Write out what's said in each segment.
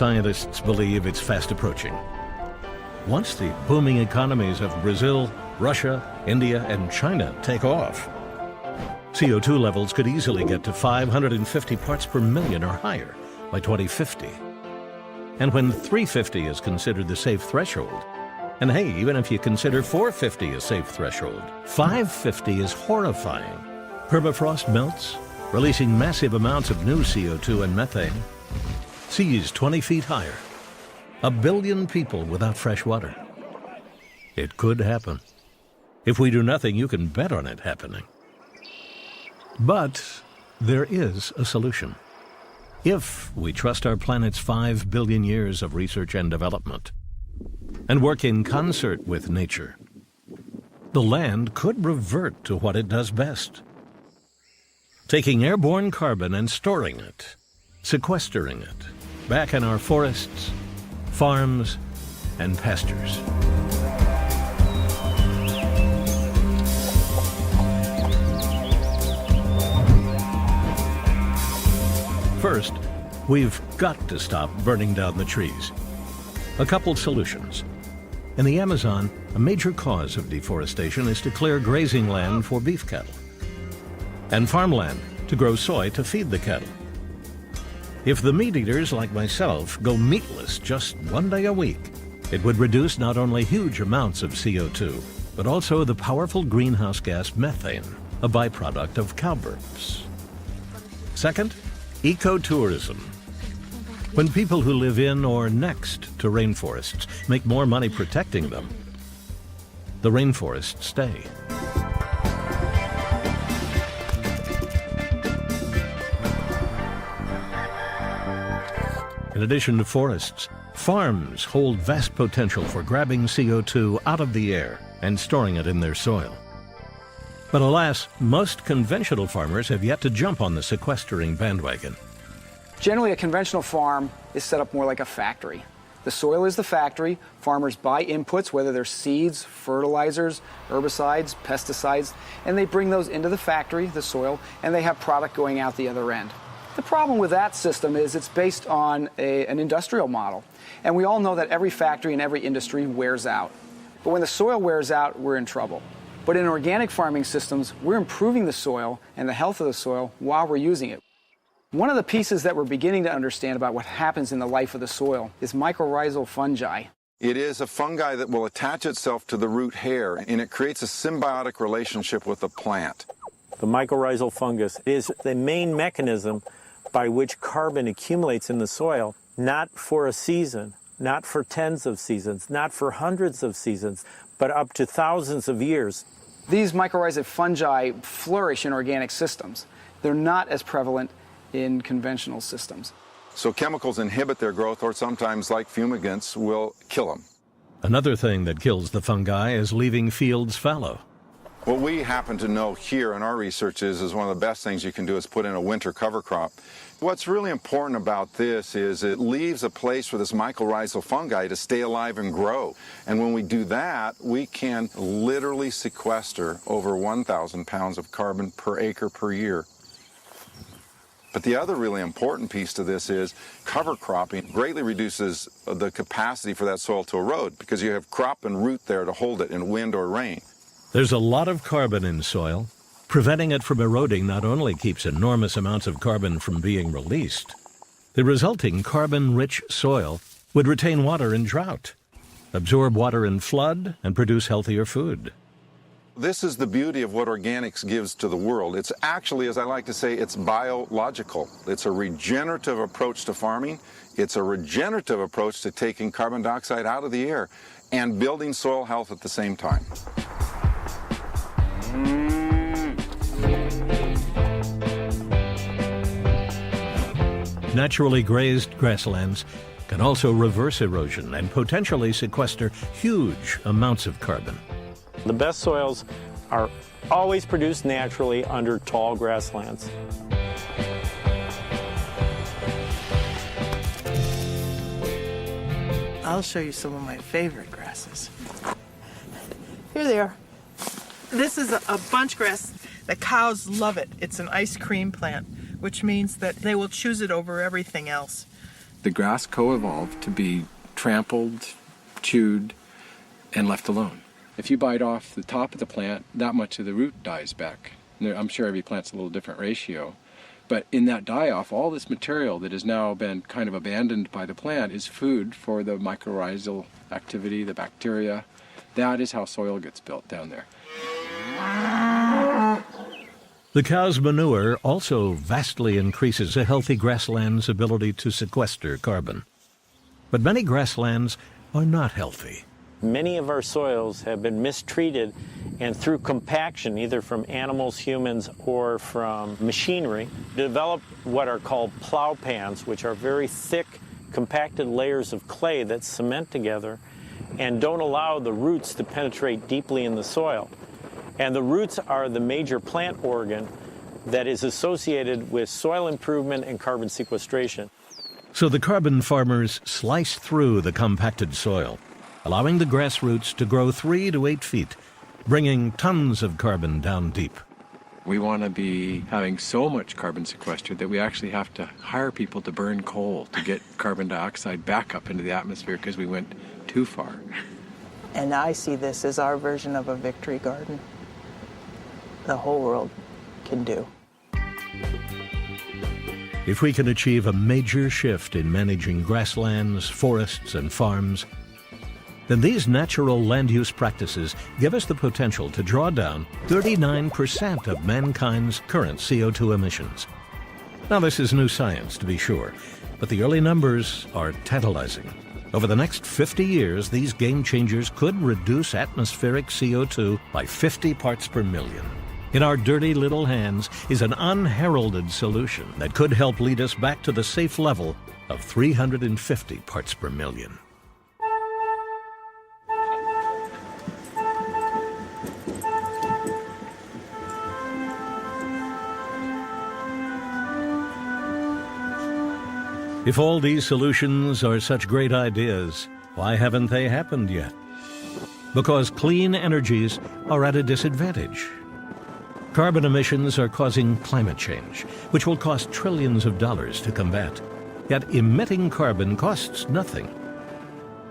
scientists believe it's fast approaching. Once the booming economies of Brazil, Russia, India, and China take off, CO2 levels could easily get to 550 parts per million or higher by 2050. And when 350 is considered the safe threshold, and hey, even if you consider 450 a safe threshold, 550 is horrifying. Permafrost melts, releasing massive amounts of new CO2 and methane. Seas 20 feet higher. 1 billion people without fresh water. It could happen. If we do nothing, you can bet on it happening. But there is a solution. If we trust our planet's 5 billion years of research and development, and work in concert with nature, the land could revert to what it does best. Taking airborne carbon and storing it, sequestering it, back in our forests, farms, and pastures. First, we've got to stop burning down the trees. A couple solutions. In the Amazon, a major cause of deforestation is to clear grazing land for beef cattle, and farmland to grow soy to feed the cattle. If the meat eaters like myself go meatless just 1 day a week, it would reduce not only huge amounts of CO2, but also the powerful greenhouse gas methane, a byproduct of cow burps. Second, ecotourism. When people who live in or next to rainforests make more money protecting them, the rainforests stay. In addition to forests, farms hold vast potential for grabbing CO2 out of the air and storing it in their soil. But alas, most conventional farmers have yet to jump on the sequestering bandwagon. Generally, a conventional farm is set up more like a factory. The soil is the factory. Farmers buy inputs, whether they're seeds, fertilizers, herbicides, pesticides, and they bring those into the factory, the soil, and they have product going out the other end. The problem with that system is it's based on an industrial model. And we all know that every factory and every industry wears out. But when the soil wears out, we're in trouble. But in organic farming systems, we're improving the soil and the health of the soil while we're using it. One of the pieces that we're beginning to understand about what happens in the life of the soil is mycorrhizal fungi. It is a fungi that will attach itself to the root hair, and it creates a symbiotic relationship with the plant. The mycorrhizal fungus is the main mechanism by which carbon accumulates in the soil, not for a season, not for tens of seasons, not for hundreds of seasons, but up to thousands of years. These mycorrhizal fungi flourish in organic systems. They're not as prevalent in conventional systems. So chemicals inhibit their growth, or sometimes, like fumigants, will kill them. Another thing that kills the fungi is leaving fields fallow. What we happen to know here in our research is one of the best things you can do is put in a winter cover crop. What's really important about this is it leaves a place for this mycorrhizal fungi to stay alive and grow. And when we do that, we can literally sequester over 1,000 pounds of carbon per acre per year. But the other really important piece to this is cover cropping greatly reduces the capacity for that soil to erode because you have crop and root there to hold it in wind or rain. There's a lot of carbon in soil. Preventing it from eroding not only keeps enormous amounts of carbon from being released, the resulting carbon-rich soil would retain water in drought, absorb water in flood, and produce healthier food. This is the beauty of what organics gives to the world. It's actually, as I like to say, it's biological. It's a regenerative approach to farming. It's a regenerative approach to taking carbon dioxide out of the air and building soil health at the same time. Naturally grazed grasslands can also reverse erosion and potentially sequester huge amounts of carbon. The best soils are always produced naturally under tall grasslands. I'll show you some of my favorite grasses. Here they are. This is a bunch grass. The cows love it. It's an ice cream plant, which means that they will choose it over everything else. The grass co-evolved to be trampled, chewed, and left alone. If you bite off the top of the plant, that much of the root dies back. I'm sure every plant's a little different ratio. But in that die-off, all this material that has now been kind of abandoned by the plant is food for the mycorrhizal activity, the bacteria. That is how soil gets built down there. The cow's manure also vastly increases a healthy grassland's ability to sequester carbon. But many grasslands are not healthy. Many of our soils have been mistreated, and through compaction, either from animals, humans, or from machinery, develop what are called plow pans, which are very thick, compacted layers of clay that cement together and don't allow the roots to penetrate deeply in the soil. And the roots are the major plant organ that is associated with soil improvement and carbon sequestration. So the carbon farmers slice through the compacted soil, allowing the grass roots to grow 3 to 8 feet, bringing tons of carbon down deep. We want to be having so much carbon sequestered that we actually have to hire people to burn coal to get carbon dioxide back up into the atmosphere because we went too far. And I see this as our version of a victory garden. The whole world can do. If we can achieve a major shift in managing grasslands, forests, and farms, then these natural land use practices give us the potential to draw down 39% of mankind's current CO2 emissions. Now, this is new science, to be sure, but the early numbers are tantalizing. Over the next 50 years, these game changers could reduce atmospheric CO2 by 50 parts per million. In our dirty little hands is an unheralded solution that could help lead us back to the safe level of 350 parts per million. If all these solutions are such great ideas, why haven't they happened yet? Because clean energies are at a disadvantage. Carbon emissions are causing climate change, which will cost trillions of dollars to combat. Yet emitting carbon costs nothing.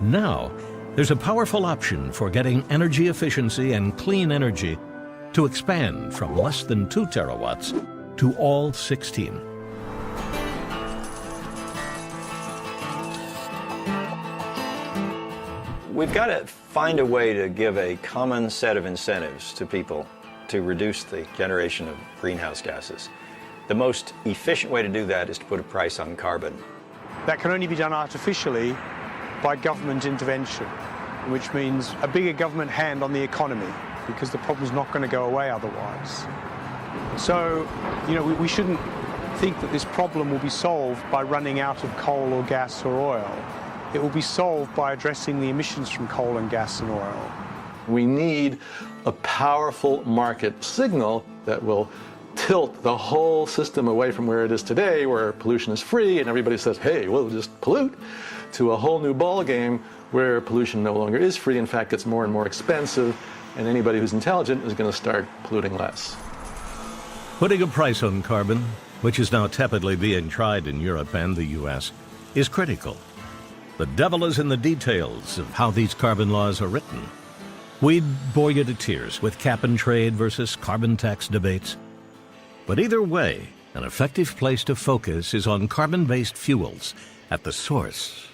Now, there's a powerful option for getting energy efficiency and clean energy to expand from less than 2 terawatts to all 16. We've got to find a way to give a common set of incentives to people to reduce the generation of greenhouse gases. The most efficient way to do that is to put a price on carbon. That can only be done artificially by government intervention, which means a bigger government hand on the economy, because the problem's not going to go away otherwise. So, we shouldn't think that this problem will be solved by running out of coal or gas or oil. It will be solved by addressing the emissions from coal and gas and oil. We need a powerful market signal that will tilt the whole system away from where it is today, where pollution is free and everybody says, hey, we'll just pollute, to a whole new ball game where pollution no longer is free, in fact gets more and more expensive, and anybody who's intelligent is going to start polluting less. Putting a price on carbon, which is now tepidly being tried in Europe and the US, is critical. The devil is in the details of how these carbon laws are written. We'd bore you to tears with cap and trade versus carbon tax debates. But either way, an effective place to focus is on carbon-based fuels at the source.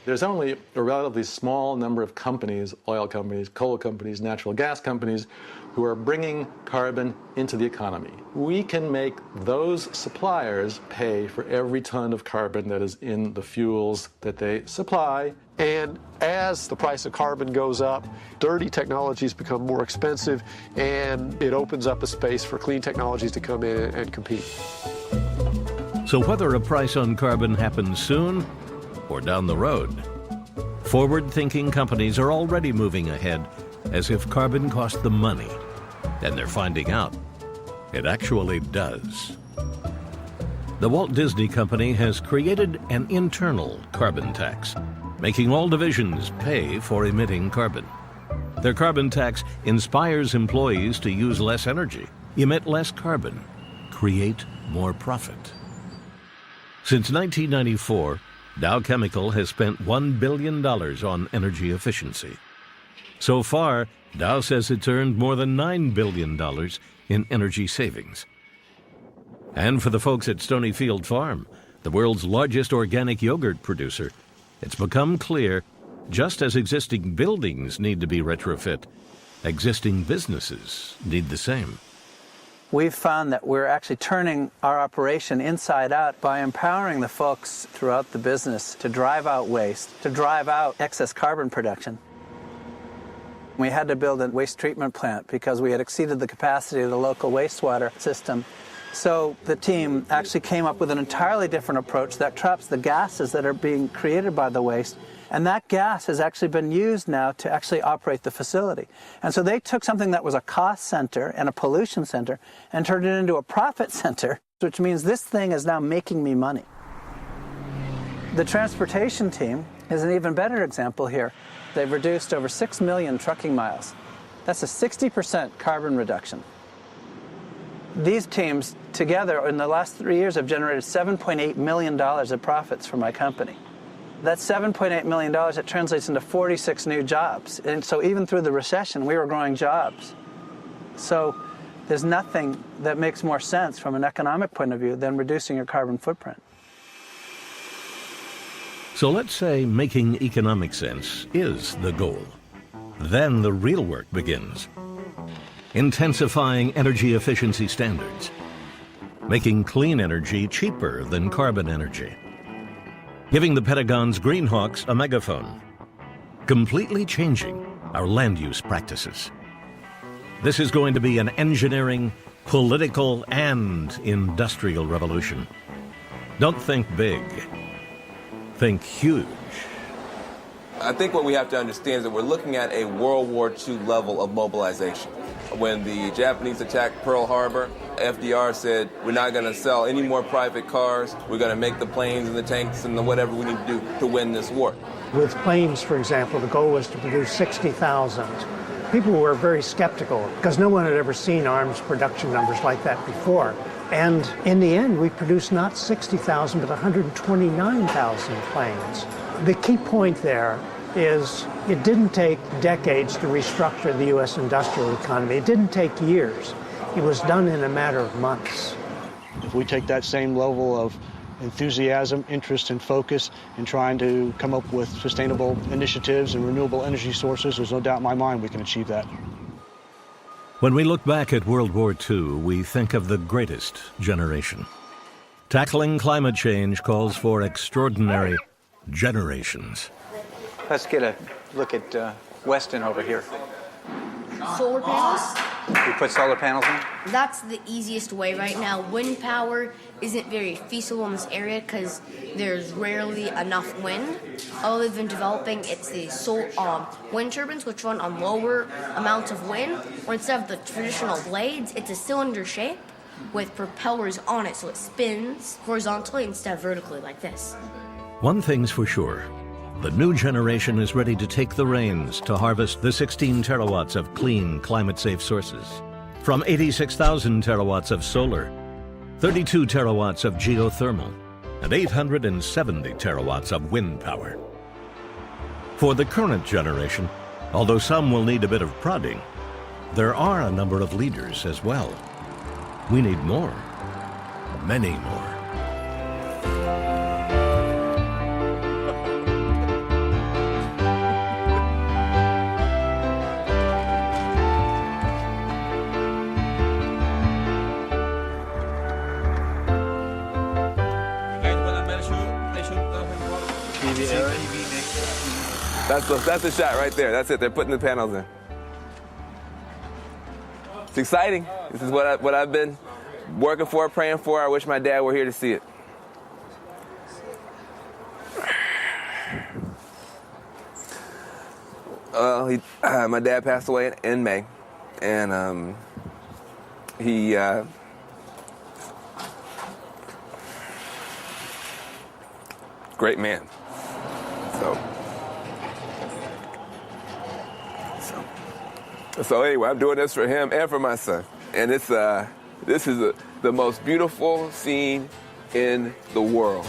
There's only a relatively small number of companies, oil companies, coal companies, natural gas companies, who are bringing carbon into the economy. We can make those suppliers pay for every ton of carbon that is in the fuels that they supply. And as the price of carbon goes up, dirty technologies become more expensive, and it opens up a space for clean technologies to come in and compete. So whether a price on carbon happens soon or down the road, forward-thinking companies are already moving ahead as if carbon cost them money. And they're finding out it actually does. The Walt Disney Company has created an internal carbon tax, making all divisions pay for emitting carbon. Their carbon tax inspires employees to use less energy, emit less carbon, create more profit. Since 1994, Dow Chemical has spent $1 billion on energy efficiency. So far, Dow says it's earned more than $9 billion in energy savings. And for the folks at Stonyfield Farm, the world's largest organic yogurt producer, it's become clear, just as existing buildings need to be retrofit, existing businesses need the same. We've found that we're actually turning our operation inside out by empowering the folks throughout the business to drive out waste, to drive out excess carbon production. We had to build a waste treatment plant because we had exceeded the capacity of the local wastewater system. So the team actually came up with an entirely different approach that traps the gases that are being created by the waste. And that gas has actually been used now to actually operate the facility. And so they took something that was a cost center and a pollution center and turned it into a profit center, which means this thing is now making me money. The transportation team is an even better example here. They've reduced over 6 million trucking miles. That's a 60% carbon reduction. These teams together in the last 3 years have generated $7.8 million of profits for my company. That $7.8 million, it translates into 46 new jobs. And so even through the recession, we were growing jobs. So there's nothing that makes more sense from an economic point of view than reducing your carbon footprint. So let's say making economic sense is the goal. Then the real work begins. Intensifying energy efficiency standards. Making clean energy cheaper than carbon energy. Giving the Pentagon's Green Hawks a megaphone. Completely changing our land use practices. This is going to be an engineering, political, and industrial revolution. Don't think big. Think huge. I think what we have to understand is that we're looking at a World War II level of mobilization. When the Japanese attacked Pearl Harbor, FDR said, we're not going to sell any more private cars. We're going to make the planes and the tanks and whatever we need to do to win this war. With planes, for example, the goal was to produce 60,000. People were very skeptical because no one had ever seen arms production numbers like that before. And in the end, we produced not 60,000, but 129,000 planes. The key point there is it didn't take decades to restructure the U.S. industrial economy. It didn't take years. It was done in a matter of months. If we take that same level of enthusiasm, interest, and focus in trying to come up with sustainable initiatives and renewable energy sources, there's no doubt in my mind we can achieve that. When we look back at World War II, we think of the greatest generation. Tackling climate change calls for extraordinary generations. Let's get a look at Weston over here. Solar panels? You put solar panels in? That's the easiest way right now. Wind power isn't very feasible in this area because there's rarely enough wind. All they've been developing, it's the wind turbines, which run on lower amounts of wind, where instead of the traditional blades, it's a cylinder shape with propellers on it, so it spins horizontally instead of vertically like this. One thing's for sure. The new generation is ready to take the reins to harvest the 16 terawatts of clean, climate-safe sources. From 86,000 terawatts of solar, 32 terawatts of geothermal, and 870 terawatts of wind power. For the current generation, although some will need a bit of prodding, there are a number of leaders as well. We need more, many more. That's the shot right there. That's it. They're putting the panels in. It's exciting. This is what I've been working for, praying for. I wish my dad were here to see it. My dad passed away in May, and he great man. So anyway, I'm doing this for him and for my son. And this is the most beautiful scene in the world.